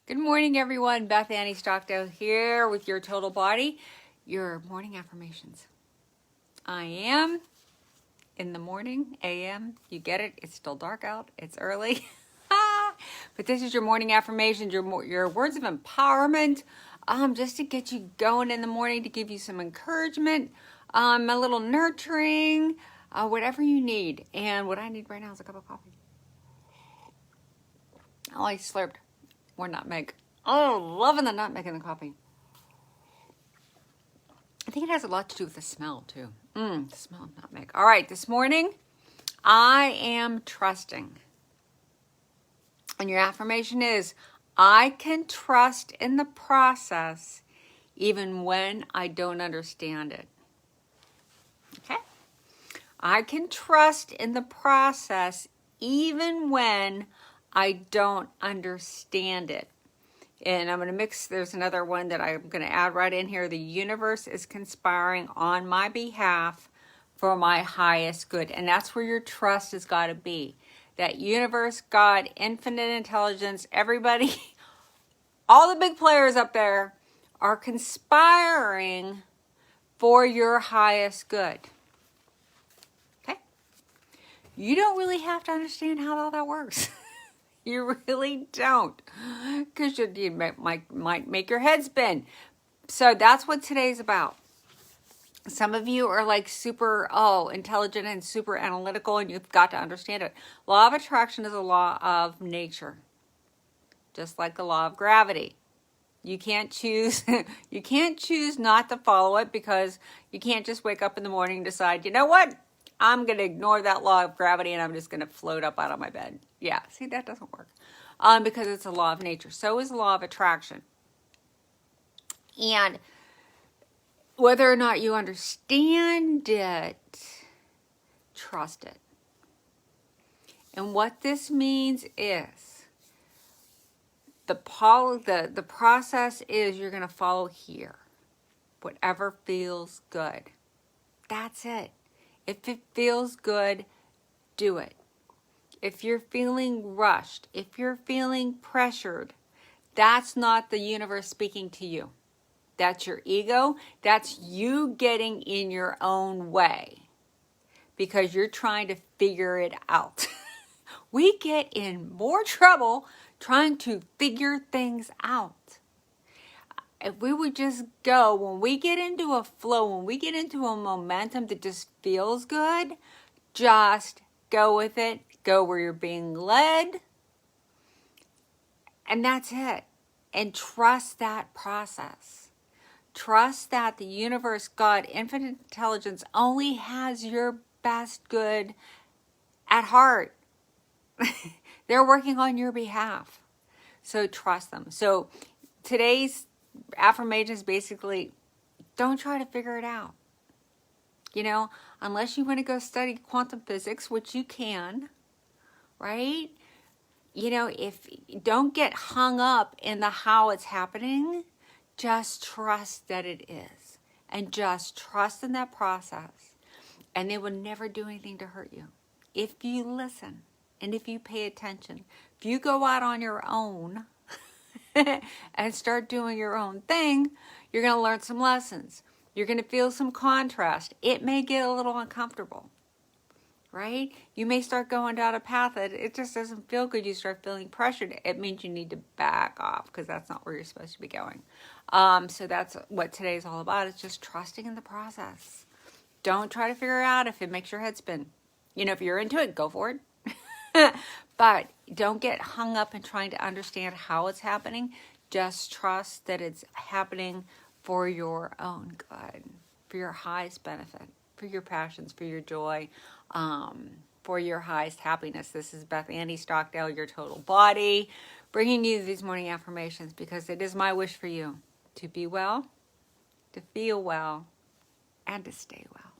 Good morning, everyone. Beth Annie Stockdale here with your total body, your morning affirmations. I am in the morning, AM. You get it? It's still dark out. It's early. But this is your morning affirmations, your words of empowerment, just to get you going in the morning, to give you some encouragement, a little nurturing, whatever you need. And what I need right now is a cup of coffee. Oh, I slurped more nutmeg. Oh, loving the nutmeg in the coffee. I think it has a lot to do with the smell, too. The smell of nutmeg. All right, this morning, I am trusting. And your affirmation is, I can trust in the process even when I don't understand it. Okay? I can trust in the process even when I don't understand it. And I'm going to mix, there's another one that I'm going to add right in here. The universe is conspiring on my behalf for my highest good. And that's where your trust has got to be. That universe, God, infinite intelligence, everybody, all the big players up there are conspiring for your highest good. Okay? You don't really have to understand how all that works. You really don't, because you might make your head spin. So that's what today's about. Some of you are like super intelligent and super analytical, and you've got to understand it. Law of attraction is a law of nature, just like the law of gravity. You can't choose. You can't choose not to follow it, because you can't just wake up in the morning and decide, you know what? I'm going to ignore that law of gravity and I'm just going to float up out of my bed. Yeah, see, that doesn't work. Because it's a law of nature. So is the law of attraction. And whether or not you understand it, trust it. And what this means is, the process is you're going to follow here. Whatever feels good. That's it. If it feels good, do it. If you're feeling rushed, if you're feeling pressured, that's not the universe speaking to you. That's your ego. That's you getting in your own way because you're trying to figure it out. We get in more trouble trying to figure things out. If we would just go, when we get into a flow, when we get into a momentum that just feels good, just go with it. Go where you're being led. And that's it. And trust that process. Trust that the universe, God, infinite intelligence only has your best good at heart. They're working on your behalf. So trust them. So today's affirmation is basically, don't try to figure it out. You know, unless you want to go study quantum physics, which you can, right? You know, don't get hung up in the how it's happening. Just trust that it is. And just trust in that process. And they will never do anything to hurt you. If you listen and if you pay attention. If you go out on your own and start doing your own thing, you're going to learn some lessons. You're going to feel some contrast. It may get a little uncomfortable, right? You may start going down a path that it just doesn't feel good. You start feeling pressured. It means you need to back off, because that's not where you're supposed to be going. So that's what today's all about. It's just trusting in the process. Don't try to figure out if it makes your head spin. You know, if you're into it, go for it. But don't get hung up in trying to understand how it's happening. Just trust that it's happening for your own good, for your highest benefit, for your passions, for your joy, for your highest happiness. This is Beth Annie Stockdale, your total body, bringing you these morning affirmations because it is my wish for you to be well, to feel well, and to stay well.